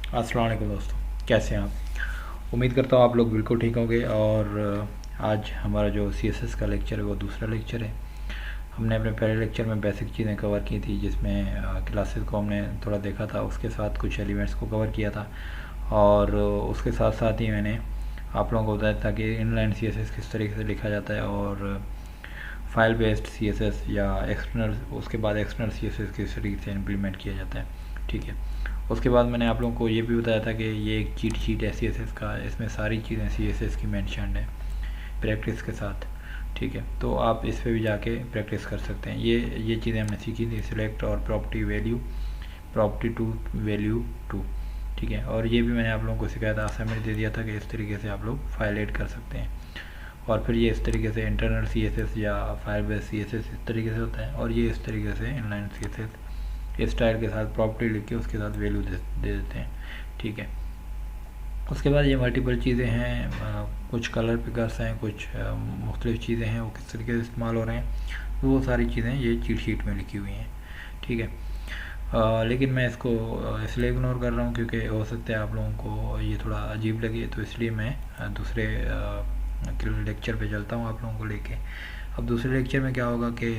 अस्सलाम वालेकुम दोस्तों, कैसे हैं आप। उम्मीद करता हूँ आप लोग बिल्कुल ठीक होंगे। और आज हमारा जो CSS का लेक्चर है वो दूसरा लेक्चर है। हमने अपने पहले लेक्चर में बेसिक चीज़ें कवर की थी, जिसमें क्लासेस को हमने थोड़ा देखा था, उसके साथ कुछ एलिमेंट्स को कवर किया था। और उसके साथ साथ ही मैंने आप लोगों को बताया था कि इनलाइन CSS किस तरीके से लिखा जाता है, और फाइल बेस्ड CSS या एक्सटर्नल, उसके बाद एक्सटर्नल CSS किस तरीके से इम्प्लीमेंट किया जाता है। ठीक है। उसके बाद मैंने आप लोगों को ये भी बताया था कि ये एक चीट शीट है CSS का, इसमें सारी चीज़ें CSS की मेंशन्ड है प्रैक्टिस के साथ। ठीक है, तो आप इस पर भी जाके प्रैक्टिस कर सकते हैं। ये चीज़ें हमने सीखी थी, सिलेक्ट और property value, property two value two. ठीक है, और ये भी मैंने आप लोगों को सिखाया था, असाइनमेंट दे दिया था कि इस तरीके से आप लोग फाइल ऐड कर सकते हैं। और फिर ये इस तरीके से इंटरनल CSS या फाइल बेस्ड CSS इस तरीके से होता है, और ये इस तरीके से इनलाइन CSS स्टाइल के साथ प्रॉपर्टी लिख के उसके साथ वैल्यू दे देते हैं। ठीक है। उसके बाद ये मल्टीपल चीज़ें हैं, कुछ कलर पिकर्स हैं, कुछ मुख्तलिफ़ चीज़ें हैं, वो किस तरीके से इस्तेमाल हो रहे हैं, वो सारी चीज़ें ये चीट शीट में लिखी हुई हैं। ठीक है। लेकिन मैं इसको इसलिए इग्नोर कर रहा हूँ क्योंकि हो सकता है आप लोगों को ये थोड़ा अजीब लगे, तो इसलिए मैं दूसरे लेक्चर पे चलता हूँ आप लोगों को लेके। अब दूसरे लेक्चर में क्या होगा कि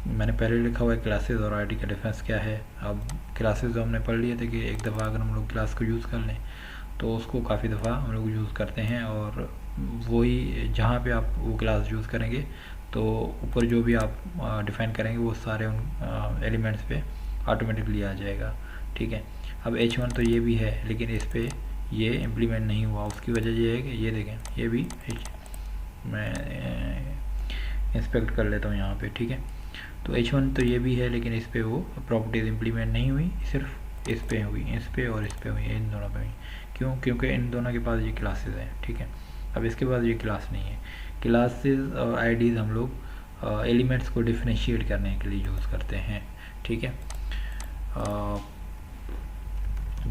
मैंने पहले लिखा हुआ है क्लासेस और आईडी का डिफरेंस क्या है। अब क्लासेस जो हमने पढ़ लिए थे कि एक दफ़ा अगर हम लोग क्लास को यूज़ कर लें तो उसको काफ़ी दफ़ा हम लोग यूज़ करते हैं, और वही जहाँ पे आप वो क्लास यूज़ करेंगे तो ऊपर जो भी आप डिफ़ाइन करेंगे वो सारे उन एलिमेंट्स पे ऑटोमेटिकली आ जाएगा। ठीक है। अब H1 तो ये भी है, लेकिन इस पर ये इम्प्लीमेंट नहीं हुआ। उसकी वजह ये है कि ये देखें, ये भी मैं इंस्पेक्ट कर लेता हूँ यहाँ पे। ठीक है, तो H1 तो ये भी है, लेकिन इस पर वो प्रॉपर्टीज़ इम्प्लीमेंट नहीं हुई, सिर्फ इस पे हुई, इस पे और इस पे हुई, इन दोनों पे हुई। क्यों? क्योंकि इन दोनों के पास ये क्लासेस हैं। ठीक है, अब इसके पास ये क्लास नहीं है। क्लासेस और आईडीज़ हम लोग एलिमेंट्स को डिफरेंशिएट करने के लिए यूज़ करते हैं। ठीक है,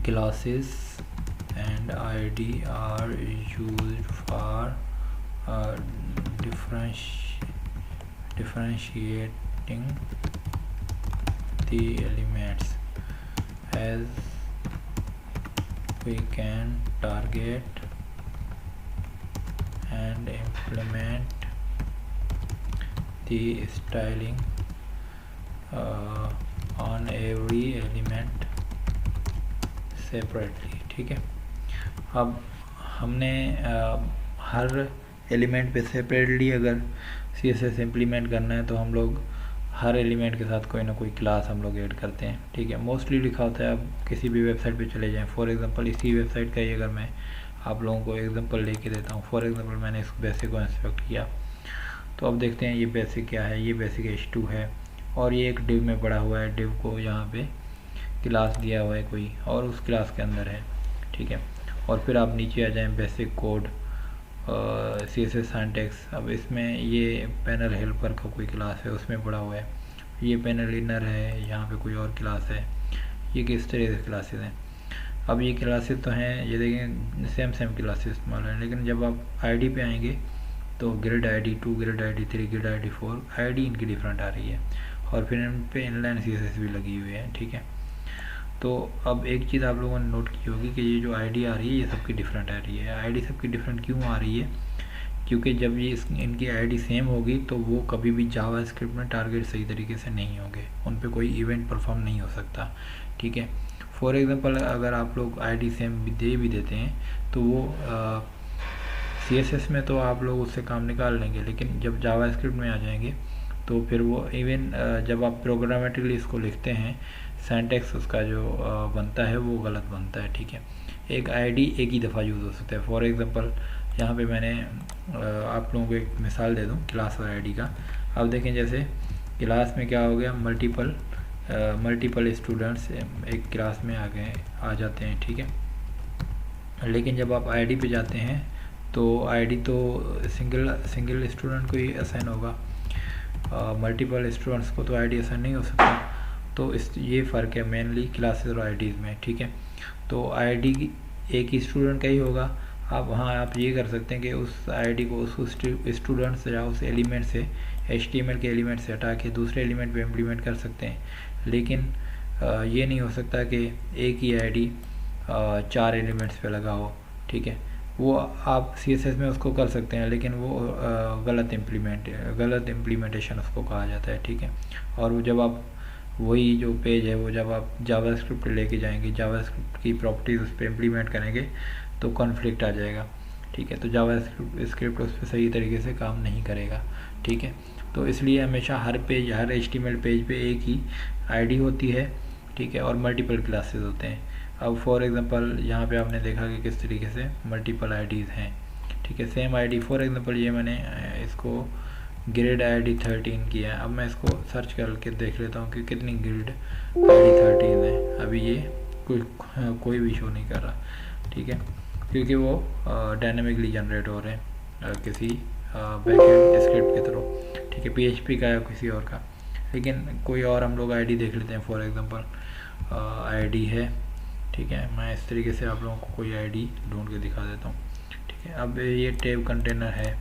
classes and ID are used for differentiating the elements, as we can target and implement the styling on every element separately। ठीक है, अब हमने हर एलिमेंट पे सेपरेटली अगर CSS इम्प्लीमेंट करना है तो हम लोग हर एलिमेंट के साथ कोई ना कोई क्लास हम लोग ऐड करते हैं। ठीक है, मोस्टली लिखा होता है। अब किसी भी वेबसाइट पे चले जाएं, फॉर एग्जांपल इसी वेबसाइट का ही अगर मैं आप लोगों को एग्जांपल लेके देता हूँ। फॉर एग्जांपल मैंने इस बेसिक को इंस्पेक्ट किया, तो अब देखते हैं ये बेसिक क्या है। ये बेसिक H2 है, और ये एक डिव में पड़ा हुआ है। डिव को यहाँ पे क्लास दिया हुआ है कोई, और उस क्लास के अंदर है। ठीक है, और फिर आप नीचे आ जाएं, बेसिक कोड, CSS सिंटैक्स। अब इसमें ये पैनल हेल्पर का कोई क्लास है, उसमें पड़ा हुआ है। ये पैनल इनर है, यहाँ पे कोई और क्लास है। ये किस तरह से क्लासेस हैं। अब ये क्लासेस तो हैं, ये देखें सेम क्लासेस इस्तेमाल है, लेकिन जब आप ID पे आएंगे तो grid ID2, grid ID3, grid ID4 ID इनकी डिफरेंट आ रही है, और फिर इन पे इनलाइन CSS भी लगी हुई है। ठीक है, तो अब एक चीज़ आप लोगों ने नोट की होगी कि ये जो ID आ रही है ये सबकी डिफरेंट आ रही है। ID सबकी डिफरेंट क्यों आ रही है? क्योंकि जब ये इनकी ID सेम होगी तो वो कभी भी जावास्क्रिप्ट में टारगेट सही तरीके से नहीं होंगे, उन पे कोई इवेंट परफॉर्म नहीं हो सकता। ठीक है, फॉर एग्जांपल अगर आप लोग ID सेम भी देते हैं तो वो CSS में तो आप लोग उससे काम निकाल लेंगे, लेकिन जब जावास्क्रिप्ट में आ जाएंगे तो फिर वो इवन जब आप प्रोग्रामेटिकली इसको लिखते हैं, सिंटैक्स उसका जो बनता है वो गलत बनता है। ठीक है, एक ID एक ही दफ़ा यूज़ हो सकता है। फॉर एग्जांपल यहाँ पे मैंने आप लोगों को एक मिसाल दे दूँ क्लास और ID का। अब देखें, जैसे क्लास में क्या हो गया, मल्टीपल स्टूडेंट्स एक क्लास में आ जाते हैं। ठीक है, लेकिन जब आप ID पे जाते हैं तो ID तो सिंगल स्टूडेंट को ही असाइन होगा, मल्टीपल स्टूडेंट्स को तो ID असाइन नहीं हो सकता। तो ये फ़र्क है मेनली क्लासेस और IDs में। ठीक है, तो ID एक ही स्टूडेंट का ही होगा। आप वहाँ आप ये कर सकते हैं कि उस ID को उस स्टूडेंट से या उस एलिमेंट से HTML के एलिमेंट से हटा के दूसरे एलिमेंट पे इम्प्लीमेंट कर सकते हैं, लेकिन ये नहीं हो सकता कि एक ही आईडी 4 एलिमेंट्स पे लगा हो, ठीक है। वो आप CSS में उसको कर सकते हैं, लेकिन वो गलत इम्प्लीमेंटेशन उसको कहा जाता है, ठीक है। और वो जब आप वही जो पेज है वो जब आप जावास्क्रिप्ट लेके जाएंगे, जावास्क्रिप्ट की प्रॉपर्टीज उस पर इम्प्लीमेंट करेंगे तो कॉन्फ्लिक्ट आ जाएगा, ठीक है। तो जावास्क्रिप्ट उस पर सही तरीके से काम नहीं करेगा, ठीक है। तो इसलिए हमेशा हर HTML पेज पे एक ही आईडी होती है, ठीक है, और मल्टीपल क्लासेस होते हैं। अब फॉर एग्जांपल यहाँ पे आपने देखा कि किस तरीके से मल्टीपल आईडीज़ हैं, ठीक है, सेम आईडी। फॉर एग्जांपल ये मैंने इसको ग्रिड ID 13 किया है। अब मैं इसको सर्च करके देख लेता हूँ कि कितनी ग्रिड ID 13 है। अभी ये कोई भी शो नहीं कर रहा, ठीक है, क्योंकि वो डायनेमिकली जनरेट हो रहे हैं किसी बैकएंड स्क्रिप्ट के थ्रू, ठीक है, PHP का या किसी और का। लेकिन कोई और हम लोग आईडी देख लेते हैं। फॉर एग्जांपल आईडी है, ठीक है, मैं इस तरीके से आप लोगों को कोई आईडी ढूंढ के दिखा देता हूँ, ठीक है। अब ये टेब कंटेनर है।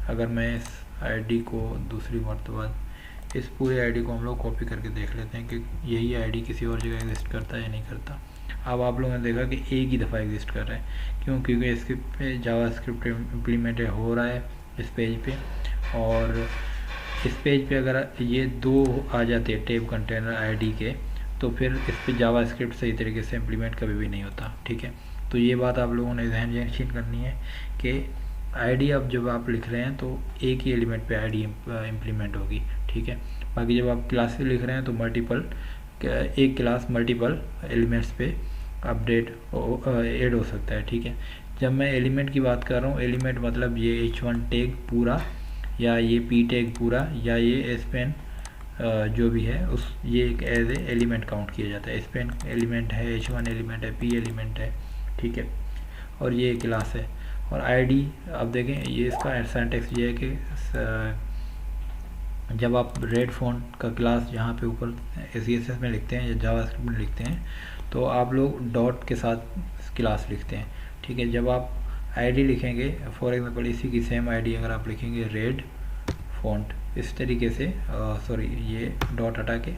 अगर मैं इस आईडी को दूसरी मरतबा इस पूरे आईडी को हम लोग कॉपी करके देख लेते हैं कि यही आईडी किसी और जगह एग्जिस्ट करता है या नहीं करता। अब आप लोगों ने देखा कि एक ही दफ़ा एग्जिस्ट कर रहा है। क्यों? क्योंकि इसके पे जावास्क्रिप्ट इम्प्लीमेंट हो रहा है इस पेज पे, और इस पेज पे अगर ये 2 आ जाते हैं टेब कंटेनर आईडी के, तो फिर इस पे जावास्क्रिप्ट सही तरीके से इम्प्लीमेंट कभी भी नहीं होता, ठीक है। तो ये बात आप लोगों ने ध्यान नशीन करनी है कि आईडी अब जब आप लिख रहे हैं तो एक ही एलिमेंट पे आईडी इम्प्लीमेंट होगी, ठीक है। बाकी जब आप क्लासेस लिख रहे हैं तो एक क्लास मल्टीपल एलिमेंट्स पे अपडेट ऐड हो सकता है, ठीक है। जब मैं एलिमेंट की बात कर रहा हूँ, एलिमेंट मतलब ये H1 टैग पूरा, या ये P टैग पूरा, या ये स्पेन जो भी है उस ये एक एज ए एलिमेंट काउंट किया जाता है। स्पेन एलिमेंट है, H1 एलिमेंट है, P एलिमेंट है, ठीक है, और ये क्लास है। और आईडी अब देखें, ये इसका सिंटैक्स ये है कि जब आप रेड फॉन्ट का क्लास यहाँ पे ऊपर CSS में लिखते हैं या जावास्क्रिप्ट में लिखते हैं तो आप लोग डॉट के साथ क्लास लिखते हैं, ठीक है। जब आप आईडी लिखेंगे, फॉर एग्जांपल इसी की सेम आईडी अगर आप लिखेंगे रेड फॉन्ट इस तरीके से, सॉरी ये डॉट हटा के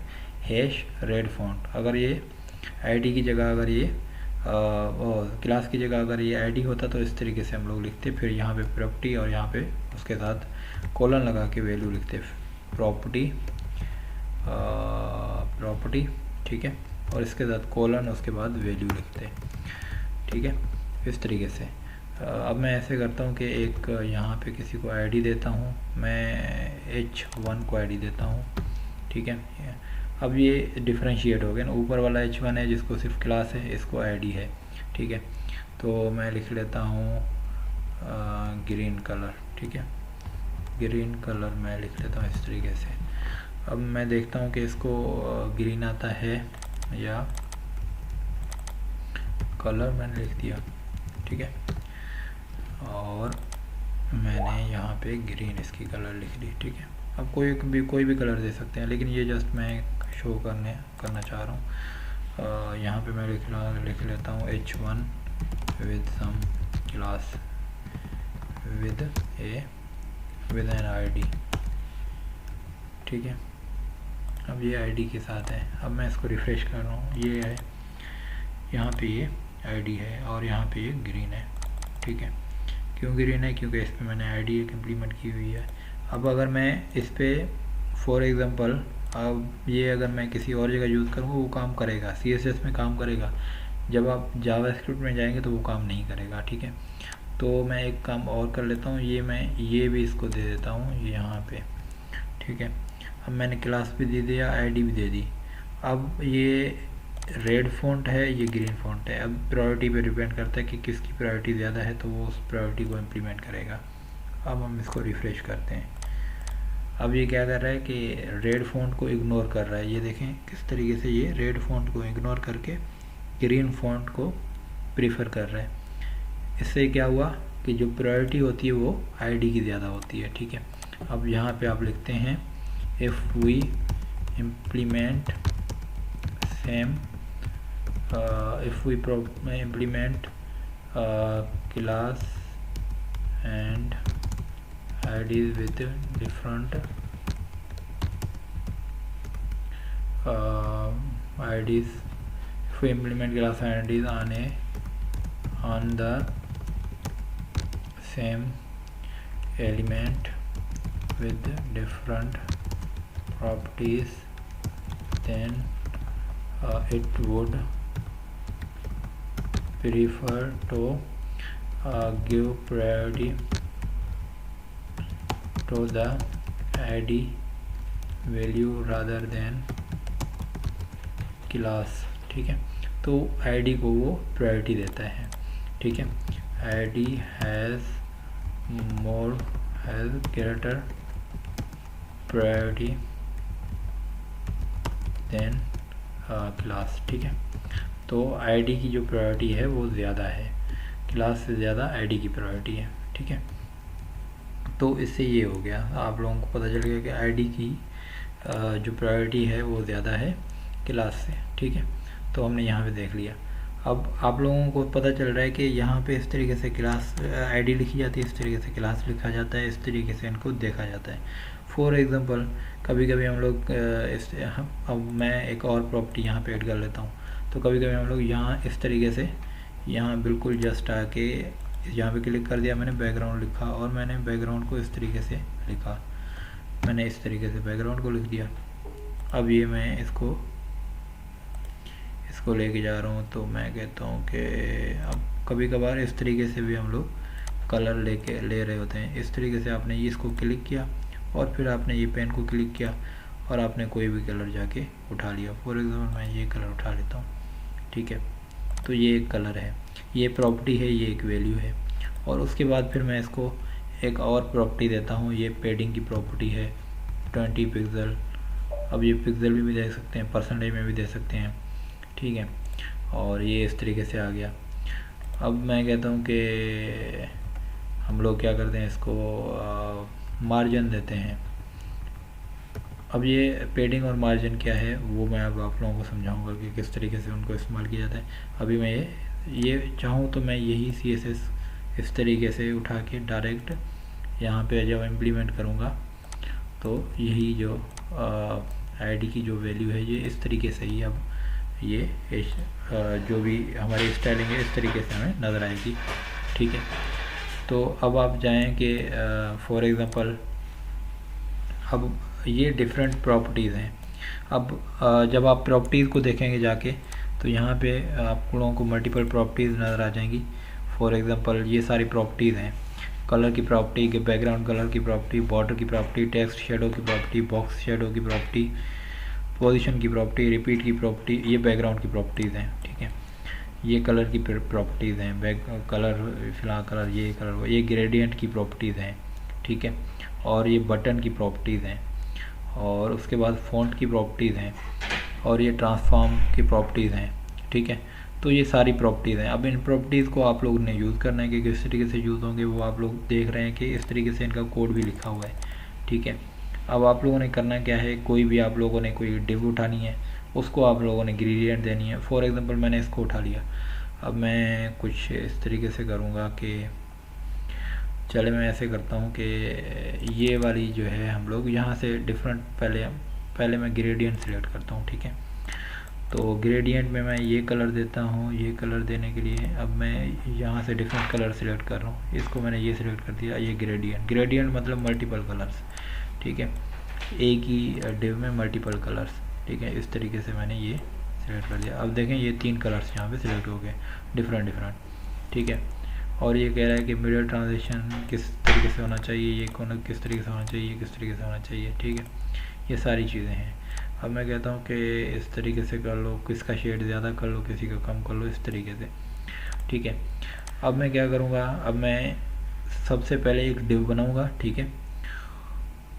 #रेड फॉन्ट, अगर ये आईडी की जगह अगर ये क्लास की जगह अगर ये आईडी होता तो इस तरीके से हम लोग लिखते। फिर यहाँ पे प्रॉपर्टी और यहाँ पे उसके साथ कोलन लगा के वैल्यू लिखते, प्रॉपर्टी, ठीक है, और इसके साथ कोलन उसके बाद वैल्यू लिखते, ठीक है, इस तरीके से। अब मैं ऐसे करता हूँ कि एक यहाँ पे किसी को आईडी देता हूँ, मैं H1 को आईडी देता हूँ, ठीक है। अब ये डिफरेंशिएट हो गया ना, ऊपर वाला H1 है जिसको सिर्फ क्लास है, इसको आईडी है, ठीक है। तो मैं लिख लेता हूँ ग्रीन कलर, ठीक है, ग्रीन कलर मैं लिख लेता हूँ इस तरीके से। अब मैं देखता हूँ कि इसको ग्रीन आता है या कलर मैंने लिख दिया, ठीक है, और मैंने यहाँ पे ग्रीन इसकी कलर लिख दी, ठीक है। अब कोई भी कलर दे सकते हैं, लेकिन ये जस्ट मैं शो करना चाह रहा हूँ। यहाँ पे मैं लिख लेता हूँ H1 with some class with an ID, ठीक है। अब ये आईडी के साथ है। अब मैं इसको रिफ्रेश कर रहा हूँ, ये है यहाँ पे ये आईडी है और यहाँ पे ये ग्रीन है, ठीक है। क्यों ग्रीन है? क्योंकि इस पर मैंने आईडी एक इम्प्लीमेंट की हुई है। अब अगर मैं इस पर फॉर एग्जांपल अब ये अगर मैं किसी और जगह यूज़ करूँगा वो काम करेगा, CSS में काम करेगा, जब आप जावास्क्रिप्ट में जाएंगे तो वो काम नहीं करेगा, ठीक है। तो मैं एक काम और कर लेता हूँ, ये भी इसको दे देता हूँ यहाँ पे, ठीक है। अब मैंने क्लास भी दे दिया, आईडी भी दे दी। अब ये रेड फॉन्ट है, ये ग्रीन फॉन्ट है। अब प्रायोरिटी पे डिपेंड करता है कि किसकी प्रायोरिटी ज़्यादा है तो वो उस प्रायोरिटी को इम्प्लीमेंट करेगा। अब हम इसको रिफ़्रेश करते हैं। अब ये क्या कर रहा है कि रेड फॉन्ट को इग्नोर कर रहा है। ये देखें किस तरीके से ये रेड फॉन्ट को इग्नोर करके ग्रीन फॉन्ट को प्रीफर कर रहा है। इससे क्या हुआ कि जो प्रायोरिटी होती है वो आईडी की ज़्यादा होती है, ठीक है। अब यहाँ पे आप लिखते हैं if we implement same if we implement class and IDs with different IDs, if we implement class IDs on the same element with different properties, then it would prefer to give priority to the ID value rather than class. ठीक है, तो ID को वो priority देता है। ठीक है, ID has greater priority than class. ठीक है, तो ID की जो प्रायोरिटी है वो ज़्यादा है, क्लास से ज़्यादा ID की प्रायोरिटी है। ठीक है, तो इससे ये हो गया, आप लोगों को पता चल गया कि ID की जो प्रायोरिटी है वो ज़्यादा है क्लास से। ठीक है, तो हमने यहाँ पे देख लिया। अब आप लोगों को पता चल रहा है कि यहाँ पे इस तरीके से क्लास ID लिखी जाती है, इस तरीके से क्लास लिखा जाता है, इस तरीके से इनको देखा जाता है। फॉर एग्जांपल कभी कभी हम लोग अब मैं एक और प्रॉपर्टी यहाँ पे ऐड कर लेता हूँ। तो कभी कभी हम लोग यहाँ इस तरीके से यहाँ बिल्कुल जस्ट आके यहाँ पे क्लिक कर दिया, मैंने बैकग्राउंड लिखा और मैंने बैकग्राउंड को इस तरीके से लिखा, मैंने इस तरीके से बैकग्राउंड को लिख दिया। अब ये मैं इसको लेके जा रहा हूँ, तो मैं कहता हूँ कि अब कभी कभार इस तरीके से भी हम लोग कलर ले रहे होते हैं। इस तरीके से आपने इसको क्लिक किया और फिर आपने ये पेन को क्लिक किया और आपने कोई भी कलर जाके उठा लिया। फॉर एग्जाम्पल मैं ये कलर उठा लेता हूँ। ठीक है, तो ये एक कलर है, ये प्रॉपर्टी है, ये एक वैल्यू है। और उसके बाद फिर मैं इसको एक और प्रॉपर्टी देता हूँ, ये पेडिंग की प्रॉपर्टी है 20 पिक्सल। अब ये पिक्सल भी दे सकते हैं, परसेंटेज में भी दे सकते हैं। ठीक है, और ये इस तरीके से आ गया। अब मैं कहता हूँ कि हम लोग क्या करते हैं, इसको मार्जिन देते हैं। अब ये पेडिंग और मार्जिन क्या है वो मैं अब आप लोगों को समझाऊंगा कि किस तरीके से उनको इस्तेमाल किया जाता है। अभी मैं ये चाहूँ तो मैं यही CSS इस तरीके से उठा के डायरेक्ट यहाँ पे जब इम्प्लीमेंट करूँगा तो यही जो ID की जो वैल्यू है ये इस तरीके से ही अब ये जो भी हमारी स्टाइलिंग है इस तरीके से हमें नज़र आएगी। ठीक है, तो अब आप जाएं कि फॉर एग्ज़ाम्पल अब ये डिफरेंट प्रॉपर्टीज़ हैं। अब जब आप प्रॉपर्टीज़ को देखेंगे जाके तो यहाँ पे आप लोगों को मल्टीपल प्रॉपर्टीज़ नज़र आ जाएंगी। फॉर एग्ज़ाम्पल ये सारी प्रॉपर्टीज़ हैं, कलर की प्रॉपर्टी, बैकग्राउंड कलर की प्रॉपर्टी, बॉर्डर की प्रॉपर्टी, टेक्स्ट शेडो की प्रॉपर्टी, बॉक्स शेडो की प्रॉपर्टी, पोजीशन की प्रॉपर्टी, रिपीट की प्रॉपर्टी, ये बैकग्राउंड की प्रॉपर्टीज़ हैं। ठीक है, ये कलर की प्रॉपर्टीज़ हैं, बैक कलर, फिलहाल कलर, ये कलर, ये ग्रेडियंट की प्रॉपर्टीज़ हैं। ठीक है, और ये बटन की प्रॉपर्टीज़ हैं, और उसके बाद फ़ॉन्ट की प्रॉपर्टीज़ हैं, और ये ट्रांसफॉर्म की प्रॉपर्टीज़ हैं। ठीक है, तो ये सारी प्रॉपर्टीज़ हैं। अब इन प्रॉपर्टीज़ को आप लोगों ने यूज़ करना है कि किस तरीके से यूज़ होंगे वो आप लोग देख रहे हैं कि इस तरीके से इनका कोड भी लिखा हुआ है। ठीक है, अब आप लोगों ने करना क्या है, कोई भी आप लोगों ने कोई डिव उठानी है, उसको आप लोगों ने ग्रेडियंट देनी है। फॉर एग्जांपल मैंने इसको उठा लिया, अब मैं कुछ इस तरीके से करूँगा कि चले मैं ऐसे करता हूँ कि ये वाली जो है हम लोग यहाँ से डिफरेंट पहले मैं ग्रेडियंट सिलेक्ट करता हूँ। ठीक है, तो ग्रेडियंट में मैं ये कलर देता हूँ। ये कलर देने के लिए अब मैं यहाँ से डिफरेंट कलर सिलेक्ट कर रहा हूँ, इसको मैंने ये सिलेक्ट कर दिया, ये ग्रेडियंट मतलब मल्टीपल कलर्स। ठीक है, एक ही डिव में मल्टीपल कलर्स। ठीक है, इस तरीके से मैंने ये सिलेक्ट कर दिया। अब देखें ये 3 कलर्स यहाँ पे सिलेक्ट हो गए डिफरेंट। ठीक है, और ये कह रहा है कि मिरर ट्रांजिशन किस तरीके से होना चाहिए, ये कौन किस तरीके से होना चाहिए, किस तरीके से होना चाहिए। ठीक है, ये सारी चीज़ें हैं। अब मैं कहता हूँ कि इस तरीके से कर लो, किसका शेड ज़्यादा कर लो, किसी का कम कर लो, इस तरीके से। ठीक है, अब मैं क्या करूँगा, अब मैं सबसे पहले एक डिव बनाऊँगा। ठीक है,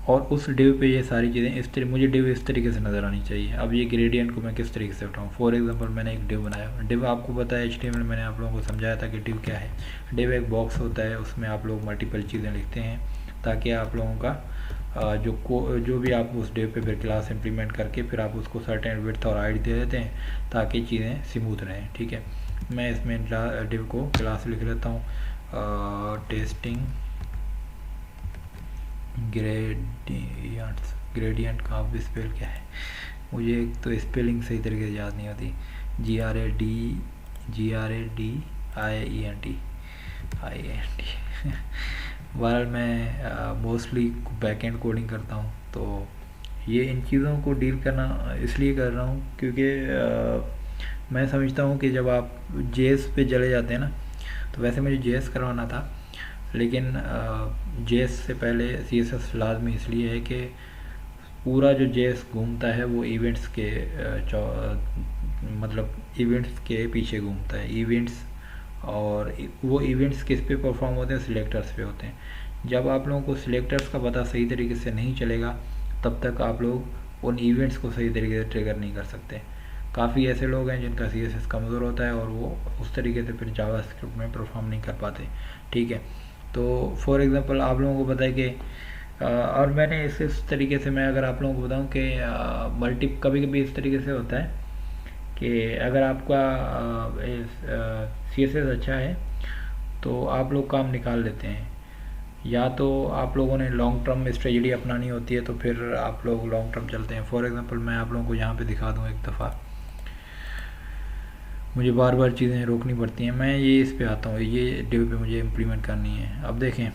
और उस डिव पे ये सारी चीज़ें इस तरीके, मुझे डिव इस तरीके से नज़र आनी चाहिए। अब ये ग्रेडियंट को मैं किस तरीके से उठाऊँ, फॉर एग्जांपल मैंने एक डिव बनाया। डिव आपको पता है HTML मैंने आप लोगों को समझाया था कि डिव क्या है। डिव एक बॉक्स होता है, उसमें आप लोग मल्टीपल चीज़ें लिखते हैं ताकि आप लोगों का जो भी आप उस डिव पे फिर क्लास इम्प्लीमेंट करके फिर आप उसको सर्टेन विड्थ और हाइट दे देते हैं ताकि चीज़ें स्मूथ रहें। ठीक है, मैं इसमें डिव को क्लास लिख लेता हूँ टेस्टिंग ग्रेडियंट का स्पेल क्या है, मुझे एक तो स्पेलिंग सही तरीके से याद नहीं होती, GRADIENT। बहरहाल मैं मोस्टली बैकएंड कोडिंग करता हूँ, तो ये इन चीज़ों को डील करना इसलिए कर रहा हूँ क्योंकि मैं समझता हूँ कि जब आप जेएस पे चले जाते हैं ना, तो वैसे मुझे जेएस करवाना था, लेकिन जेएस से पहले सीएसएस लाजमी इसलिए है कि पूरा जो जेएस घूमता है वो इवेंट्स के मतलब इवेंट्स के पीछे घूमता है। इवेंट्स, और वो इवेंट्स किस पे परफॉर्म होते हैं? सिलेक्टर्स पे होते हैं। जब आप लोगों को सिलेक्टर्स का पता सही तरीके से नहीं चलेगा, तब तक आप लोग उन इवेंट्स को सही तरीके से ट्रिगर नहीं कर सकते। काफ़ी ऐसे लोग हैं जिनका सीएसएस कमज़ोर होता है और वो उस तरीके से फिर जावास्क्रिप्ट में परफॉर्म नहीं कर पाते, ठीक है। तो फॉर एग्ज़ाम्पल आप लोगों को पता है कि और मैंने इस तरीके से, मैं अगर आप लोगों को बताऊं कि कभी कभी इस तरीके से होता है कि अगर आपका सीएसएस अच्छा है तो आप लोग काम निकाल लेते हैं, या तो आप लोगों ने लॉन्ग टर्म स्ट्रेटजी अपनानी होती है तो फिर आप लोग लॉन्ग टर्म चलते हैं। फॉर एग्जांपल मैं आप लोगों को यहाँ पे दिखा दूँ, एक दफ़ा मुझे बार बार चीज़ें रोकनी पड़ती हैं। मैं ये इस पे आता हूँ, ये डिव पे मुझे इम्प्लीमेंट करनी है। अब देखें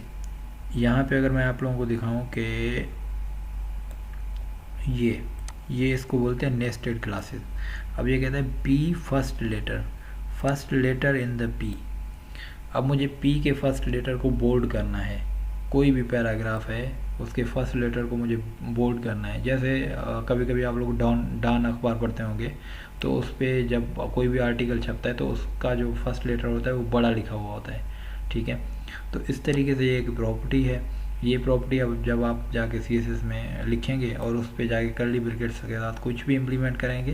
यहाँ पे अगर मैं आप लोगों को दिखाऊं कि ये इसको बोलते हैं नेस्टेड क्लासेस। अब ये कहता है P first letter in the P. अब मुझे पी के फर्स्ट लेटर को बोल्ड करना है, कोई भी पैराग्राफ है उसके फर्स्ट लेटर को मुझे बोल्ड करना है। जैसे कभी कभी आप लोग डॉन अखबार पढ़ते होंगे, तो उस पर जब कोई भी आर्टिकल छपता है तो उसका जो फर्स्ट लेटर होता है वो बड़ा लिखा हुआ होता है, ठीक है। तो इस तरीके से ये एक प्रॉपर्टी है। ये प्रॉपर्टी अब जब आप जाके सीएसएस में लिखेंगे और उस पर जाके कर्ली ब्रैकेट्स के साथ कुछ भी इम्प्लीमेंट करेंगे,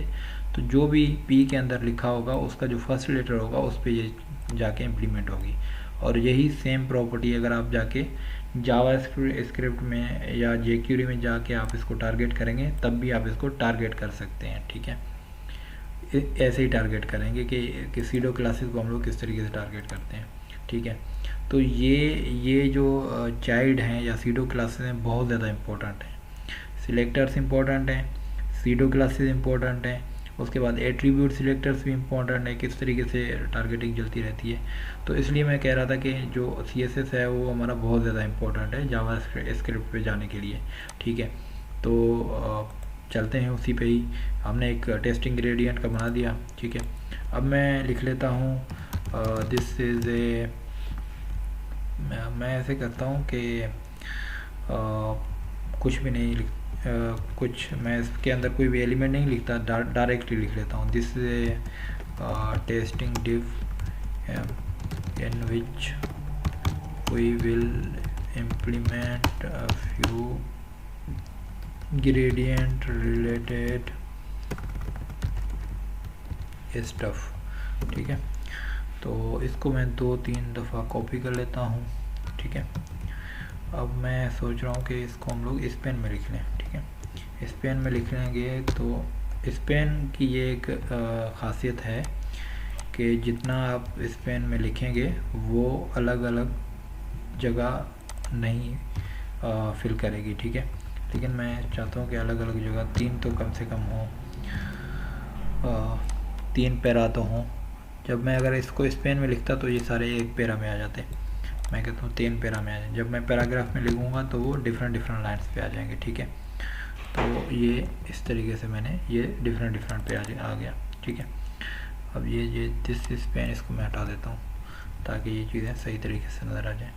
तो जो भी पी के अंदर लिखा होगा उसका जो फर्स्ट लेटर होगा उस पर ये जाके इम्प्लीमेंट होगी। और यही सेम प्रॉपर्टी अगर आप जाके जावा स्क्रिप्ट में या जेक्यूरी में जाके आप इसको टारगेट करेंगे, तब भी आप इसको टारगेट कर सकते हैं, ठीक है। ऐसे ही टारगेट करेंगे कि सीडो क्लासेस को हम लोग किस तरीके से टारगेट करते हैं, ठीक है। तो ये जो चाइल्ड हैं या सीडो क्लासेस हैं बहुत ज़्यादा इम्पोर्टेंट हैं। सिलेक्टर्स इम्पोर्टेंट हैं, सीडो क्लासेस इम्पोर्टेंट हैं, उसके बाद एट्रीब्यूट सिलेक्टर्स भी इम्पोर्टेंट है, किस तरीके से टारगेटिंग चलती रहती है। तो इसलिए मैं कह रहा था कि जो सीएसएस है वो हमारा बहुत ज़्यादा इम्पोर्टेंट है जावा स्क्रिप्ट पे जाने के लिए, ठीक है। तो चलते हैं उसी पे ही। हमने एक टेस्टिंग ग्रेडियंट का बना दिया, ठीक है। अब मैं लिख लेता हूँ दिस इज़ ए, मैं ऐसे करता हूँ कि कुछ भी नहीं कुछ मैं इसके अंदर कोई भी एलिमेंट नहीं लिखता, डायरेक्टली लिख लेता हूँ this is a testing div in which we will implement a few gradient related stuff, ठीक है। तो इसको मैं 2-3 दफ़ा कॉपी कर लेता हूँ, ठीक है। अब मैं सोच रहा हूँ कि इसको हम लोग स्पेन में लिख लें, ठीक है। स्पेन में लिख लेंगे तो स्पेन की ये एक ख़ासियत है कि जितना आप स्पेन में लिखेंगे वो अलग अलग जगह नहीं फिल करेगी, ठीक है। लेकिन मैं चाहता हूँ कि अलग अलग जगह 3 तो कम से कम हो, 3 पैरा तो हों। जब मैं अगर इसको स्पेन में लिखता तो ये सारे एक पैरा में आ जाते, मैं कहता हूँ 3 पैरा में आ जाए। जब मैं पैराग्राफ में लिखूँगा तो वो डिफरेंट लाइन्स पे आ जाएंगे, ठीक है। तो ये इस तरीके से मैंने ये डिफरेंट पे आ गया, ठीक है। अब ये दिस स्पेन इसको मैं हटा देता हूँ ताकि ये चीज़ें सही तरीके से नज़र आ जाए,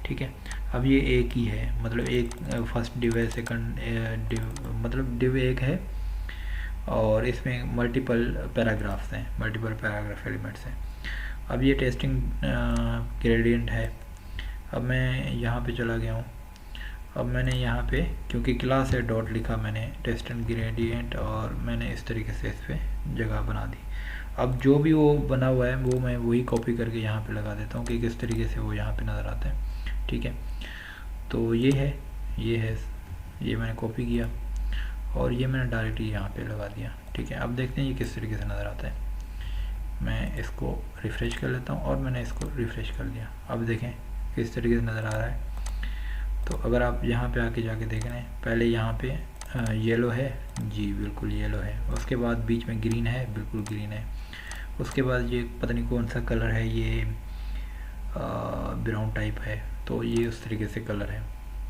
ठीक है। अब ये एक ही है, मतलब एक फर्स्ट डिव है, सेकंड डिव, मतलब डिव एक है और इसमें मल्टीपल पैराग्राफ्स हैं, मल्टीपल पैराग्राफ एलिमेंट्स हैं। अब ये टेस्टिंग ग्रेडियंट है। अब मैं यहाँ पे चला गया हूँ। अब मैंने यहाँ पे क्योंकि क्लास है डॉट लिखा मैंने टेस्टिंग ग्रेडियंट, और मैंने इस तरीके से इस पर जगह बना दी। अब जो भी वो बना हुआ है वो मैं वही कॉपी करके यहाँ पे लगा देता हूँ कि किस तरीके से वो यहाँ पे नज़र आता है, ठीक है। तो ये है ये मैंने कॉपी किया और ये मैंने डायरेक्टली यहाँ पे लगा दिया, ठीक है। अब देखते हैं ये किस तरीके से नज़र आता है। मैं इसको रिफ़्रेश कर लेता हूँ और मैंने इसको रिफ़्रेश कर दिया। अब देखें किस तरीके से नज़र आ रहा है। तो अगर आप यहाँ पे आके जाके देख रहे हैं, पहले यहाँ पे येलो है जी, बिल्कुल येलो है। उसके बाद बीच में ग्रीन है, बिल्कुल ग्रीन है। उसके बाद ये पता नहीं कौन सा कलर है, ये ब्राउन टाइप है, तो ये उस तरीके से कलर है।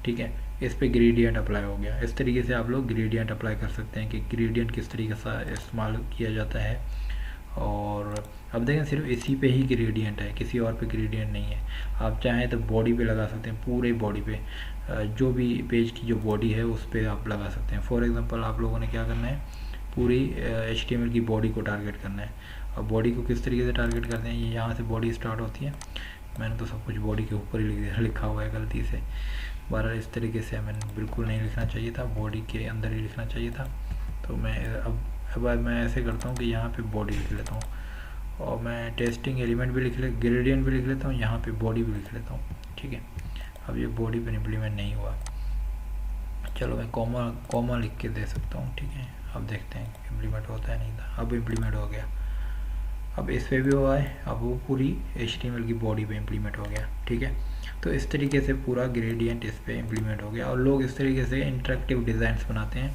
ठीक है, इस पे ग्रेडियंट अप्लाई हो गया। इस तरीके से आप लोग ग्रेडियंट अप्लाई कर सकते हैं कि ग्रेडियंट किस तरीके से इस्तेमाल किया जाता है। और अब देखें सिर्फ इसी पे ही ग्रेडियंट है, किसी और पे ग्रेडियंट नहीं है। आप चाहें तो बॉडी पे लगा सकते हैं, पूरे बॉडी पे, जो भी पेज की जो बॉडी है उस पर आप लगा सकते हैं। फॉर एग्जांपल आप लोगों ने क्या करना है, पूरी HTML की बॉडी को टारगेट करना है। अब बॉडी को किस तरीके से टारगेट करते हैं, ये यहाँ से बॉडी स्टार्ट होती है। मैंने तो सब कुछ बॉडी के ऊपर ही लिखा हुआ है गलती से। बहरहाल इस तरीके से मैंने बिल्कुल नहीं लिखना चाहिए था, बॉडी के अंदर ही लिखना चाहिए था। तो मैं अब मैं ऐसे करता हूँ कि यहाँ पे बॉडी लिख लेता हूँ, और मैं टेस्टिंग एलिमेंट भी ग्रेडियंट भी लिख लेता हूँ, यहाँ पे बॉडी भी लिख लेता हूँ। ठीक है, अब ये बॉडी पे इम्प्लीमेंट नहीं हुआ, चलो मैं कॉमा लिख के दे सकता हूँ। ठीक है, अब देखते हैं इम्प्लीमेंट होता है, नहीं था, अब इम्प्लीमेंट हो गया। अब इस पे भी हुआ है, अब वो पूरी HTML की बॉडी पे इम्प्लीमेंट हो गया। ठीक है, तो इस तरीके से पूरा ग्रेडियंट इस पे इम्प्लीमेंट हो गया। और लोग इस तरीके से इंटरेक्टिव डिज़ाइंस बनाते हैं।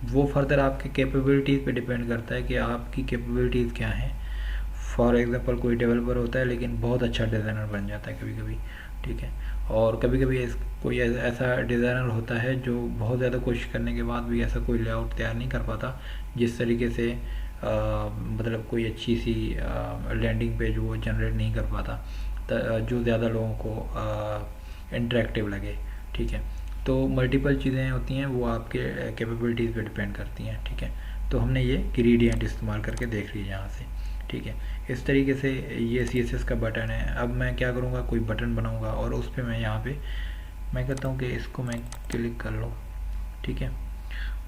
वो फर्दर आपके कैपेबिलिटीज़ पे डिपेंड करता है कि आपकी कैपेबिलिटीज़ क्या हैं। फॉर एग्जांपल कोई डेवलपर होता है लेकिन बहुत अच्छा डिज़ाइनर बन जाता है कभी कभी। ठीक है, और कभी कभी कोई ऐसा डिज़ाइनर होता है जो बहुत ज़्यादा कोशिश करने के बाद भी ऐसा कोई लेआउट तैयार नहीं कर पाता जिस तरीके से मतलब कोई अच्छी सी लैंडिंग पेज वो जनरेट नहीं कर पाता जो ज़्यादा लोगों को इंटरेक्टिव लगे। ठीक है, तो मल्टीपल चीज़ें होती हैं, वो आपके कैपेबिलिटीज़ पे डिपेंड करती हैं। ठीक है, तो हमने ये ग्रेडियंट इस्तेमाल करके देख लिया यहाँ से। ठीक है, इस तरीके से ये CSS का बटन है। अब मैं क्या करूँगा, कोई बटन बनाऊँगा और उस पर मैं यहाँ पे मैं कहता हूँ कि इसको मैं क्लिक कर लूँ। ठीक है,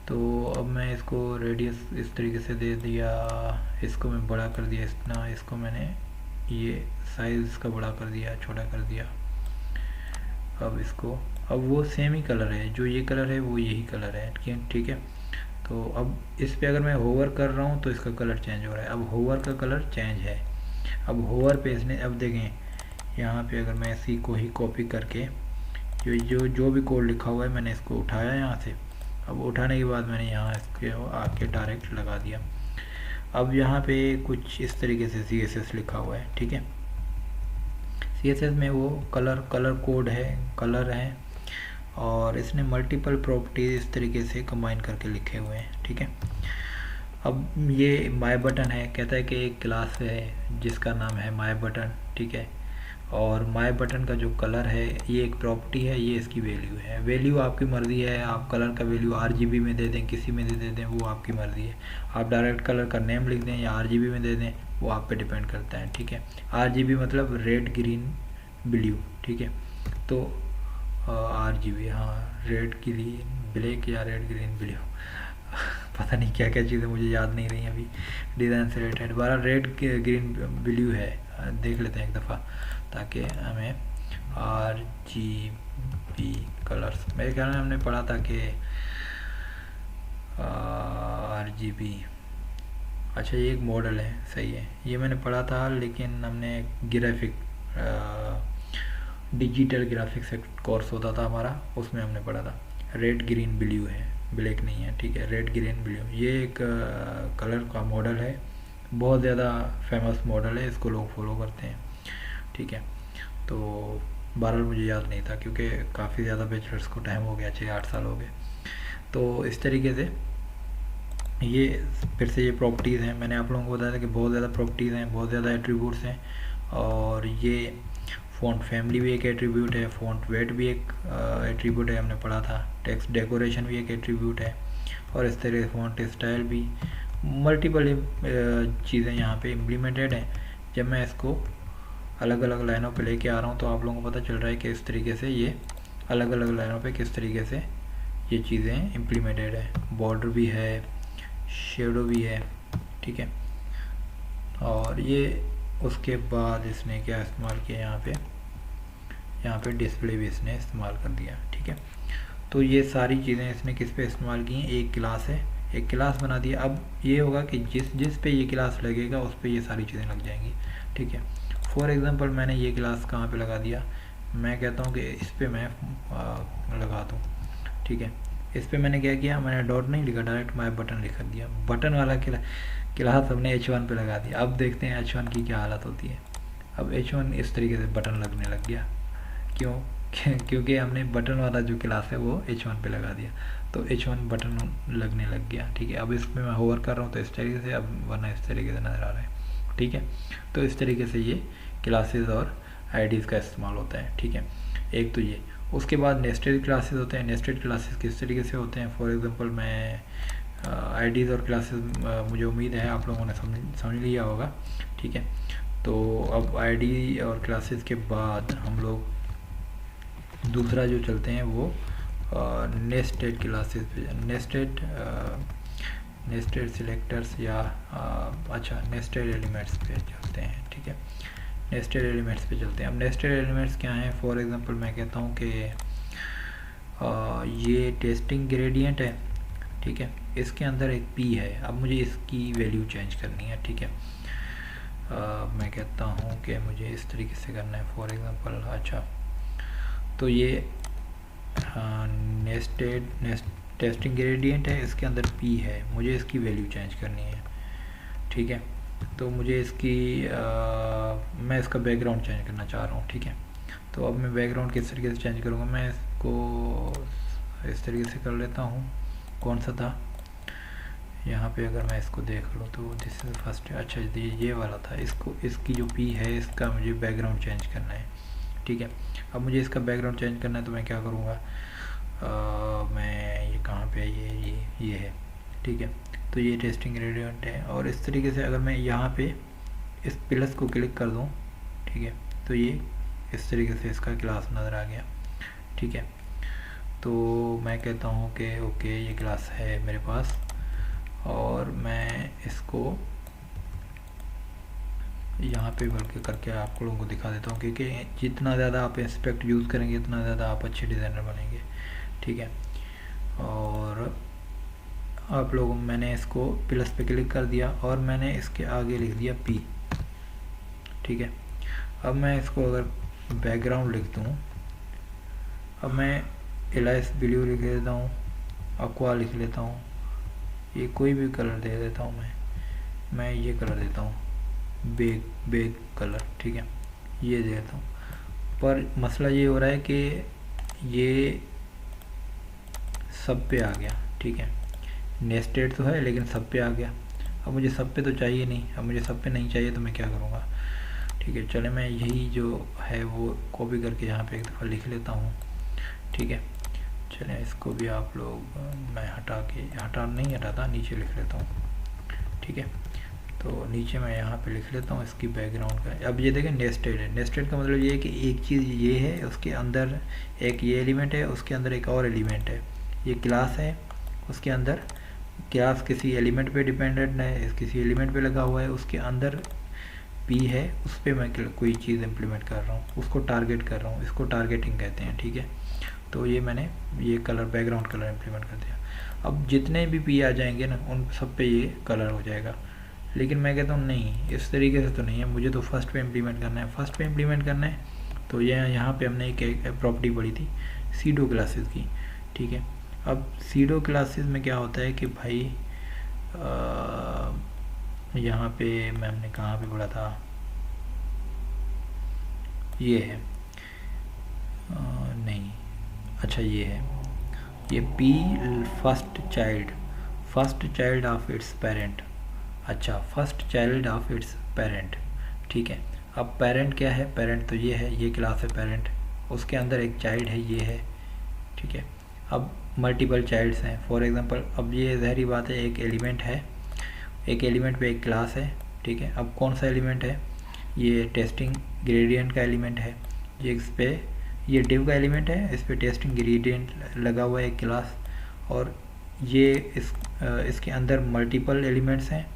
तो अब मैं इसको रेडियस इस तरीके से दे दिया, इसको मैं बड़ा कर दिया इतना, इसको मैंने ये साइज़ इसका बड़ा कर दिया, छोटा कर दिया। अब इसको, अब वो सेम ही कलर है, जो ये कलर है वो यही कलर है। ठीक है, तो अब इस पे अगर मैं होवर कर रहा हूँ तो इसका कलर चेंज हो रहा है। अब होवर का कलर चेंज है। अब होवर पे इसने, अब देखें यहाँ पे अगर मैं इसी को ही कॉपी करके जो भी कोड लिखा हुआ है मैंने इसको उठाया यहाँ से। अब उठाने के बाद मैंने यहाँ इसके आके डायरेक्ट लगा दिया। अब यहाँ पे कुछ इस तरीके से CSS लिखा हुआ है। ठीक है, CSS में वो कलर कोड है, कलर है, और इसने मल्टीपल प्रॉपर्टीज इस तरीके से कंबाइन करके लिखे हुए हैं। ठीक है, अब ये माय बटन है, कहता है कि एक क्लास है जिसका नाम है माय बटन। ठीक है, और माय बटन का जो कलर है ये एक प्रॉपर्टी है, ये इसकी वैल्यू है। वैल्यू आपकी मर्ज़ी है, आप कलर का वैल्यू RGB में दे दें, किसी में दे दें, वो आपकी मर्ज़ी है। आप डायरेक्ट कलर का नेम लिख दें या RGB में दे दें, वो आप पे डिपेंड करता है। ठीक है, RGB मतलब रेड ग्रीन ब्लू। ठीक है, तो RGB, हाँ, रेड ग्रीन ब्लैक या रेड ग्रीन ब्लू पता नहीं क्या क्या चीज़ें मुझे याद नहीं रही अभी डिज़ाइन से रिलेटेड। 12 रेड ग्रीन ब्लू है, देख लेते हैं एक दफ़ा ताकि हमें RGB कलर्स, मेरे ख्याल में हमने पढ़ा था कि RGB, अच्छा ये एक मॉडल है, सही है, ये मैंने पढ़ा था, लेकिन हमने ग्राफिक डिजिटल ग्राफिक्स एक कोर्स होता था हमारा, उसमें हमने पढ़ा था। रेड ग्रीन ब्लू है, ब्लैक नहीं है। ठीक है, रेड ग्रीन ब्लू ये एक कलर का मॉडल है, बहुत ज़्यादा फेमस मॉडल है, इसको लोग फॉलो करते हैं। ठीक है, तो बहरहाल मुझे याद नहीं था क्योंकि काफ़ी ज़्यादा बैचलर्स को टाइम हो गया, 6-8 साल हो गए। तो इस तरीके से ये फिर से ये प्रॉपर्टीज़ हैं, मैंने आप लोगों को बताया था कि बहुत ज़्यादा प्रॉपर्टीज़ हैं, बहुत ज़्यादा एट्रीब्यूट्स हैं। और ये फ़ॉन्ट फैमिली भी एक एट्रीब्यूट है, फ़ॉन्ट वेट भी एक एट्रीब्यूट है, हमने पढ़ा था। टेक्स्ट डेकोरेशन भी एक एट्रीब्यूट है, और इस तरह फ़ॉन्ट स्टाइल भी, मल्टीपल चीज़ें यहाँ पे इम्प्लीमेंटेड हैं। जब मैं इसको अलग अलग लाइनों पे लेके आ रहा हूँ तो आप लोगों को पता चल रहा है कि इस तरीके से ये अलग अलग लाइनों पे किस तरीके से ये चीज़ें इम्प्लीमेंटेड है। बॉर्डर भी है, शेडो भी है। ठीक है, और ये उसके बाद इसने क्या इस्तेमाल किया, यहाँ पे डिस्प्ले भी इसने इस्तेमाल कर दिया। ठीक है, तो ये सारी चीज़ें इसने किस पे इस्तेमाल की हैं, एक क्लास है, एक क्लास बना दिया। अब ये होगा कि जिस पे ये क्लास लगेगा उस पे ये सारी चीज़ें लग जाएंगी। ठीक है, फॉर एग्जांपल मैंने ये क्लास कहाँ पे लगा दिया, मैं कहता हूँ कि इस पे मैं लगा दूँ। ठीक है, इस पर मैंने क्या किया, मैंने डॉट नहीं लिखा, डायरेक्ट माई बटन लिख दिया। बटन वाला क्लास हमने H1 पे लगा दिया। अब देखते हैं H1 की क्या हालत होती है। अब H1 इस तरीके से बटन लगने लग गया। क्यों? क्योंकि हमने बटन वाला जो क्लास है वो H1 पे लगा दिया, तो H1 बटन लगने लग गया। ठीक है, अब इसमें मैं होवर कर रहा हूँ तो इस तरीके से, अब वरना इस तरीके से नज़र आ रहा है। ठीक है, तो इस तरीके से ये क्लासेस और आईडीज़ का इस्तेमाल होता है। ठीक है, एक तो ये। उसके बाद नेस्टेड क्लासेस होते हैं। नेस्टेड क्लासेस किस तरीके से होते हैं, फॉर एग्जांपल मैं आईडीज़ और क्लासेस, मुझे उम्मीद है आप लोगों ने समझ लिया होगा। ठीक है, तो अब आईडी और क्लासेस के बाद हम लोग दूसरा जो चलते हैं वो नेस्टेड क्लासेस पे, नेस्टेड सिलेक्टर्स या अच्छा नेस्टेड एलिमेंट्स पे चलते हैं। ठीक है, नेस्टेड एलिमेंट्स पे चलते हैं। अब नेस्टेड एलिमेंट्स क्या हैं, फॉर एग्जांपल मैं कहता हूँ कि ये टेस्टिंग ग्रेडियंट है। ठीक है, इसके अंदर एक पी है, अब मुझे इसकी वैल्यू चेंज करनी है। ठीक है, मैं कहता हूँ कि मुझे इस तरीके से करना है, फॉर एग्जांपल अच्छा, तो ये टेस्टिंग ग्रेडियंट है, इसके अंदर पी है, मुझे इसकी वैल्यू चेंज करनी है। ठीक है, तो मुझे इसकी मैं इसका बैकग्राउंड चेंज करना चाह रहा हूँ। ठीक है, तो अब मैं बैकग्राउंड किस तरीके से चेंज करूँगा, मैं इसको इस तरीके से कर लेता हूँ। कौन सा था यहाँ पे, अगर मैं इसको देख लूँ तो दिस इज फर्स्ट, अच्छा ये वाला था। इसको, इसकी जो पी है इसका मुझे बैकग्राउंड चेंज करना है। ठीक है, अब मुझे इसका बैकग्राउंड चेंज करना है तो मैं क्या करूँगा, मैं ये कहाँ पे ये है। ठीक है, तो ये टेस्टिंग ग्रेडियंट है, और इस तरीके से अगर मैं यहाँ पे इस प्लस को क्लिक कर दूँ, ठीक है, तो ये इस तरीके से इसका क्लास नज़र आ गया। ठीक है, तो मैं कहता हूँ कि ओके ये क्लास है मेरे पास, और मैं इसको यहाँ पे बल्कि करके आप लोगों को दिखा देता हूँ, क्योंकि जितना ज़्यादा आप इंस्पेक्ट यूज़ करेंगे उतना ज़्यादा आप अच्छे डिज़ाइनर बनेंगे। ठीक है, और आप लोगों, मैंने इसको प्लस पे क्लिक कर दिया और मैंने इसके आगे लिख दिया पी। ठीक है, अब मैं इसको अगर बैकग्राउंड लिख दूँ, अब मैं एलाइस ब्लू लिख देता हूँ, अक्वा लिख लेता हूँ, ये कोई भी कलर दे देता हूँ, मैं ये कलर देता हूँ, बेग कलर। ठीक है, ये दे देता हूँ। पर मसला ये हो रहा है कि ये सब पे आ गया। ठीक है, नेस्टेड तो है लेकिन सब पे आ गया। अब मुझे सब पे तो चाहिए नहीं, अब मुझे सब पे नहीं चाहिए तो मैं क्या करूँगा। ठीक है, चले मैं यही जो है वो कॉपी करके यहाँ पे एक दफ़ा लिख लेता हूँ। ठीक है, चलें इसको भी आप लोग, मैं नहीं हटाता, नीचे लिख लेता हूँ। ठीक है, तो नीचे मैं यहाँ पे लिख लेता हूँ इसकी बैकग्राउंड का। अब ये देखें नेस्टेड है। नेस्टेड का मतलब ये है कि एक चीज़ ये है, उसके अंदर एक ये एलिमेंट है, उसके अंदर एक और एलिमेंट है। ये क्लास है, उसके अंदर क्लास किसी एलिमेंट पे डिपेंडेंट है, किसी एलिमेंट पे लगा हुआ है, उसके अंदर पी है, उस पर मैं कोई चीज़ इम्प्लीमेंट कर रहा हूँ, उसको टारगेट कर रहा हूँ, इसको टारगेटिंग कहते हैं। ठीक है, तो ये मैंने ये कलर, बैकग्राउंड कलर इम्प्लीमेंट कर दिया। अब जितने भी पी आ जाएंगे ना, उन सब पे ये कलर हो जाएगा। लेकिन मैं कहता हूँ नहीं, इस तरीके से तो नहीं है, मुझे तो फर्स्ट पे इम्प्लीमेंट करना है। फर्स्ट पे इम्प्लीमेंट करना है तो ये यहाँ पे हमने एक प्रॉपर्टी पढ़ी थी सीडो क्लासेस की। ठीक है, अब सीडो क्लासेस में क्या होता है कि भाई यहाँ पे हमने कहाँ पे पढ़ा था, ये है नहीं, अच्छा ये है, ये P first child of its parent. अच्छा, first child of its parent. ठीक है, अब पेरेंट क्या है, पेरेंट तो ये है, ये क्लास है पेरेंट, उसके अंदर एक चाइल्ड है, ये है। ठीक है, अब मल्टीपल चाइल्ड्स हैं, फॉर एग्जांपल अब ये ज़ाहिरी बात है, एक एलिमेंट है, एक एलिमेंट पे एक क्लास है। ठीक है, अब कौन सा एलिमेंट है, ये टेस्टिंग ग्रेडियंट का एलिमेंट है, ये इस पे ये डिव का एलिमेंट है, इस पे टेस्टिंग ग्रेडियंट लगा हुआ है एक क्लास, और ये इसके अंदर मल्टीपल एलिमेंट्स हैं।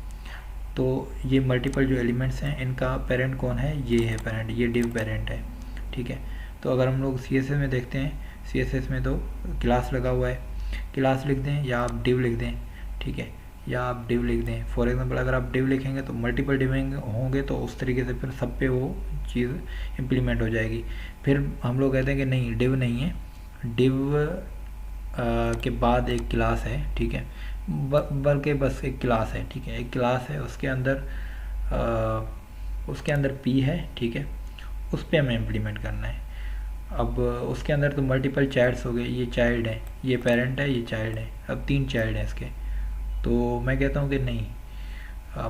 तो ये मल्टीपल जो एलिमेंट्स हैं इनका पेरेंट कौन है, ये है पेरेंट, ये डिव पेरेंट है। ठीक है, तो अगर हम लोग CSS में देखते हैं, CSS में तो क्लास लगा हुआ है, क्लास लिख दें या आप डिव लिख दें। ठीक है, या आप डिव लिख दें। फॉर एग्जांपल अगर आप डिव लिखेंगे तो मल्टीपल डिविंग होंगे, तो उस तरीके से फिर सब पे वो चीज़ इम्प्लीमेंट हो जाएगी। फिर हम लोग कहते हैं कि नहीं, डिव नहीं है, डिव के बाद एक क्लास है, ठीक है, बल्कि बस एक क्लास है, ठीक है, एक क्लास है, उसके अंदर पी है, ठीक है, उस पर हमें इम्प्लीमेंट करना है। अब उसके अंदर तो मल्टीपल चाइल्ड्स हो गए, ये चाइल्ड है, ये पेरेंट है, ये चाइल्ड है, अब 3 चाइल्ड हैं इसके। तो मैं कहता हूँ कि नहीं,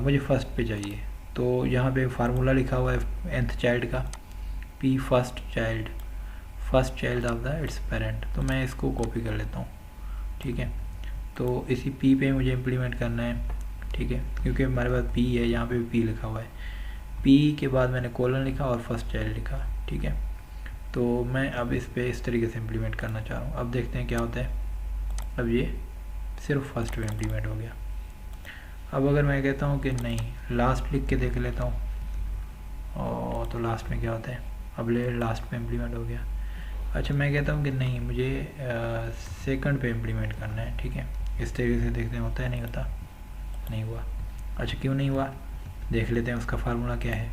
मुझे फर्स्ट पे चाहिए। तो यहाँ पे फार्मूला लिखा हुआ है nth चाइल्ड का, P first child of the it's parent. तो मैं इसको कॉपी कर लेता हूँ, ठीक है। तो इसी पी पे मुझे इम्प्लीमेंट करना है, ठीक है, क्योंकि हमारे पास पी है, यहाँ पे भी पी लिखा हुआ है। पी के बाद मैंने कोलन लिखा और फर्स्ट चाइल्ड लिखा, ठीक है। तो मैं अब इस पे इस तरीके से इम्प्लीमेंट करना चाह रहा हूँ। अब देखते हैं क्या होता है। अब ये सिर्फ फर्स्ट पे इम्प्लीमेंट हो गया। अब अगर मैं कहता हूँ कि नहीं, लास्ट लिख के देख लेता हूँ, और तो लास्ट में क्या होता है, अब लास्ट पे इम्प्लीमेंट हो गया। अच्छा, मैं कहता हूँ कि नहीं, मुझे सेकंड पे इम्प्लीमेंट करना है, ठीक है। इस तरीके से देखते हैं होता है, नहीं होता, नहीं हुआ। अच्छा, क्यों नहीं हुआ, देख लेते हैं उसका फार्मूला क्या है।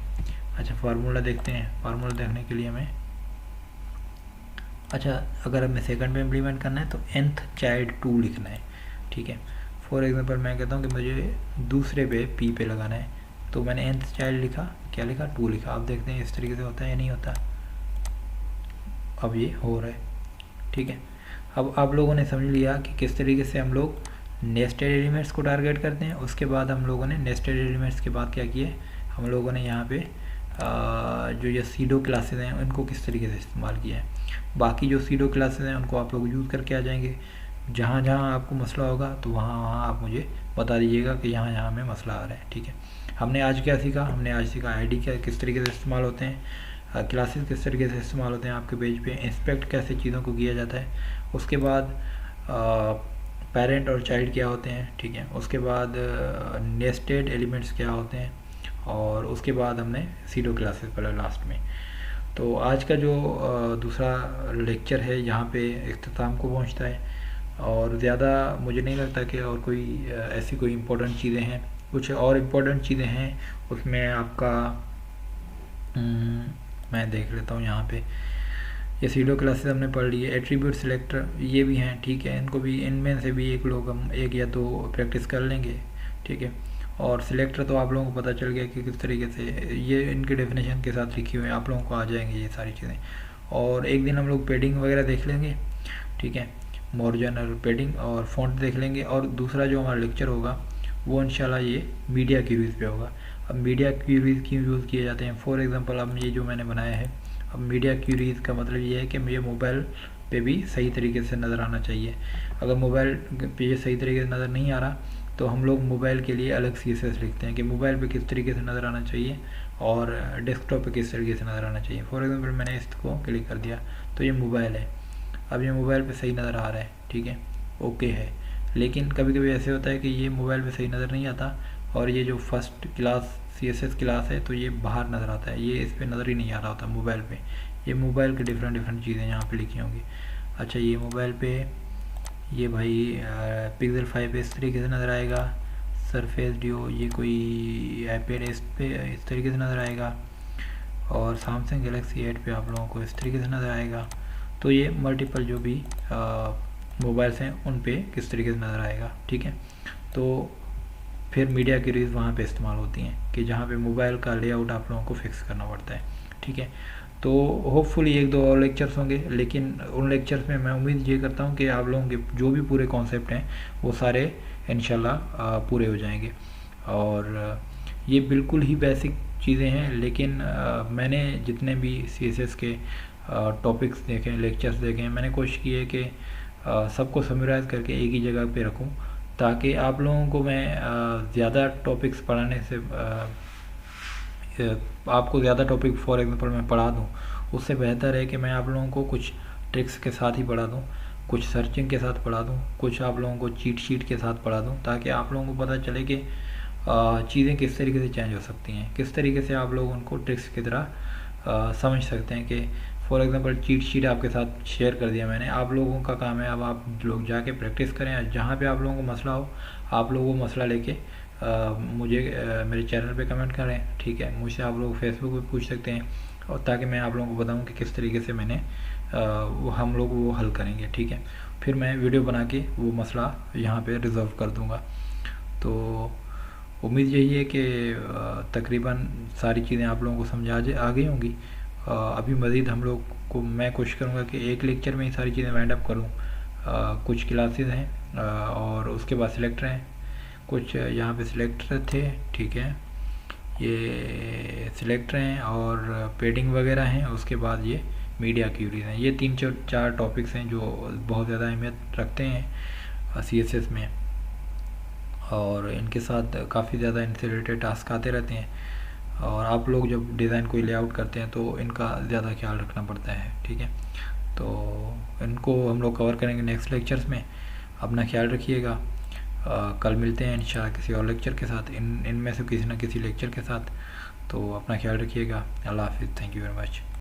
अच्छा, फार्मूला देखते हैं। फार्मूला देखने के लिए हमें, अच्छा, अगर हमें सेकंड पे इम्प्लीमेंट करना है तो nth चाइल्ड 2 लिखना है, ठीक है। फॉर एग्जांपल मैं कहता हूँ कि मुझे दूसरे पे पी पे लगाना है, तो मैंने nth चाइल्ड लिखा, क्या लिखा, 2 लिखा। अब देखते हैं इस तरीके से होता है या नहीं होता। अब ये हो रहा है, ठीक है। अब आप लोगों ने समझ लिया कि किस तरीके से हम लोग नेस्टेड एलिमेंट्स को टारगेट करते हैं। उसके बाद हम लोगों ने नेस्टेड एलिमेंट्स के बाद क्या किए, हम लोगों ने यहाँ पे जो ये सीडो क्लासेस हैं उनको किस तरीके से इस्तेमाल किया है। बाकी जो सीडो क्लासेस हैं उनको आप लोग यूज़ करके आ जाएंगे। जहाँ जहाँ आपको मसला होगा तो वहाँ वहाँ आप मुझे बता दीजिएगा कि यहाँ यहाँ में मसला आ रहा है, ठीक है। हमने आज क्या सीखा, हमने आज सीखा आईडी क्या किस तरीके से इस्तेमाल होते हैं, क्लासेस किस तरीके से इस्तेमाल होते हैं आपके पेज पे, इंस्पेक्ट कैसे चीज़ों को किया जाता है। उसके बाद पेरेंट और चाइल्ड क्या होते हैं, ठीक है। उसके बाद नेस्टेड एलिमेंट्स क्या होते हैं, और उसके बाद हमने सीडो क्लासेस पढ़ा लास्ट में। तो आज का जो दूसरा लेक्चर है यहाँ पे इख्तिताम को पहुँचता है, और ज़्यादा मुझे नहीं लगता कि और कोई ऐसी कोई इम्पोर्टेंट चीज़ें हैं। कुछ और इम्पोर्टेंट चीज़ें हैं उसमें आपका मैं देख लेता हूँ यहाँ पे। ये सीडो क्लासेस हमने पढ़ ली है, एट्रीब्यूट सिलेक्टर ये भी हैं, ठीक है। इनको भी, इनमें से भी हम एक या दो प्रैक्टिस कर लेंगे, ठीक है। और सिलेक्टर तो आप लोगों को पता चल गया कि किस तरीके से ये इनके डेफिनेशन के साथ लिखी हुई है, आप लोगों को आ जाएंगे ये सारी चीज़ें। और एक दिन हम लोग पेडिंग वगैरह देख लेंगे, ठीक है, मार्जिन और पेडिंग और फॉन्ट देख लेंगे। और दूसरा जो हमारा लेक्चर होगा वो इंशाल्लाह ये मीडिया क्यूरीज पे होगा। अब मीडिया क्यूरीज क्यों यूज़ किए जाते हैं, फॉर एग्जांपल अब ये जो मैंने बनाया है, अब मीडिया क्यूरीज का मतलब ये है कि मुझे मोबाइल पे भी सही तरीके से नज़र आना चाहिए। अगर मोबाइल पे ये सही तरीके से नज़र नहीं आ रहा तो हम लोग मोबाइल के लिए अलग CSS लिखते हैं कि मोबाइल पे किस तरीके से नज़र आना चाहिए और डेस्कटॉप पे किस तरीके से नज़र आना चाहिए। फॉर एग्जांपल मैंने इसको क्लिक कर दिया तो ये मोबाइल है, अब ये मोबाइल पे सही नज़र आ रहा है, ठीक है, ओके है। लेकिन कभी कभी ऐसे होता है कि ये मोबाइल पे सही नज़र नहीं आता, और ये जो फर्स्ट क्लास CSS क्लास है तो ये बाहर नज़र आता है, ये इस पर नज़र ही नहीं आ रहा होता मोबाइल पे। ये मोबाइल के डिफरेंट चीज़ें यहाँ पे लिखी होंगी। अच्छा, ये मोबाइल पे ये भाई पिक्सल 5 इस तरीके से नज़र आएगा, सरफेस डियो ये कोई आईपैड इस पे इस तरीके से नज़र आएगा, और सैमसंग गैलेक्सी 8 पे आप लोगों को इस तरीके से नज़र आएगा। तो ये मल्टीपल जो भी मोबाइल्स हैं उन पे किस तरीके से नज़र आएगा, ठीक है। तो फिर मीडिया क्यूरीज वहाँ पे इस्तेमाल होती हैं कि जहाँ पे मोबाइल का लेआउट आप लोगों को फिक्स करना पड़ता है, ठीक है। तो होपफुली एक दो और लेक्चर्स होंगे, लेकिन उन लेक्चर्स में मैं उम्मीद ये करता हूँ कि आप लोगों के जो भी पूरे कॉन्सेप्ट हैं वो सारे इंशाल्लाह पूरे हो जाएंगे। और ये बिल्कुल ही बेसिक चीज़ें हैं, लेकिन मैंने जितने भी CSS के टॉपिक्स देखे, लेक्चर्स देखे हैं, मैंने कोशिश की है कि सबको समराइज़ करके एक ही जगह पे रखूं, ताकि आप लोगों को मैं ज़्यादा टॉपिक्स पढ़ाने से आपको ज़्यादा टॉपिक फॉर एग्जांपल मैं पढ़ा दूं, उससे बेहतर है कि मैं आप लोगों को कुछ ट्रिक्स के साथ ही पढ़ा दूं, कुछ सर्चिंग के साथ पढ़ा दूं, कुछ आप लोगों को चीट शीट के साथ पढ़ा दूं, ताकि आप लोगों को पता चले कि चीज़ें किस तरीके से चेंज हो सकती हैं, किस तरीके से आप लोग उनको ट्रिक्स की तरह समझ सकते हैं। कि फॉर एग्जांपल चीट शीट आपके साथ शेयर कर दिया मैंने, आप लोगों का काम है अब आप लोग जाके प्रैक्टिस करें। जहाँ पे आप लोगों को मसला हो आप लोग वो मसला लेके मुझे मेरे चैनल पे कमेंट करें, ठीक है। मुझसे आप लोग फेसबुक पे पूछ सकते हैं, और ताकि मैं आप लोगों को बताऊं कि किस तरीके से मैंने वो हम लोग वो हल करेंगे, ठीक है। फिर मैं वीडियो बना के वो मसला यहाँ पे रिजॉल्व कर दूँगा। तो उम्मीद यही है कि तकरीबन सारी चीज़ें आप लोगों को समझ आ गई होंगी। अभी मज़ीद हम लोग को मैं कोशिश करूँगा कि एक लेक्चर में ही सारी चीज़ें वाइंड अप करूँ। कुछ क्लासेस हैं और उसके बाद सिलेक्टर हैं, कुछ यहाँ पे सिलेक्टर थे, ठीक है, ये सिलेक्टर हैं और पेडिंग वगैरह हैं, उसके बाद ये मीडिया क्यूरीज हैं। ये 3-4 टॉपिक्स हैं जो बहुत ज़्यादा अहमियत रखते हैं CSS में, और इनके साथ काफ़ी ज़्यादा इनसे रिलेटेड टास्क आते रहते हैं। और आप लोग जब डिज़ाइन कोई लेआउट करते हैं तो इनका ज़्यादा ख्याल रखना पड़ता है, ठीक है। तो इनको हम लोग कवर करेंगे नेक्स्ट लेक्चर्स में। अपना ख्याल रखिएगा। कल मिलते हैं इंशाल्लाह किसी और लेक्चर के साथ, इनमें से किसी न किसी लेक्चर के साथ। तो अपना ख्याल रखिएगा। अल्लाह हाफिज़। Thank you very much.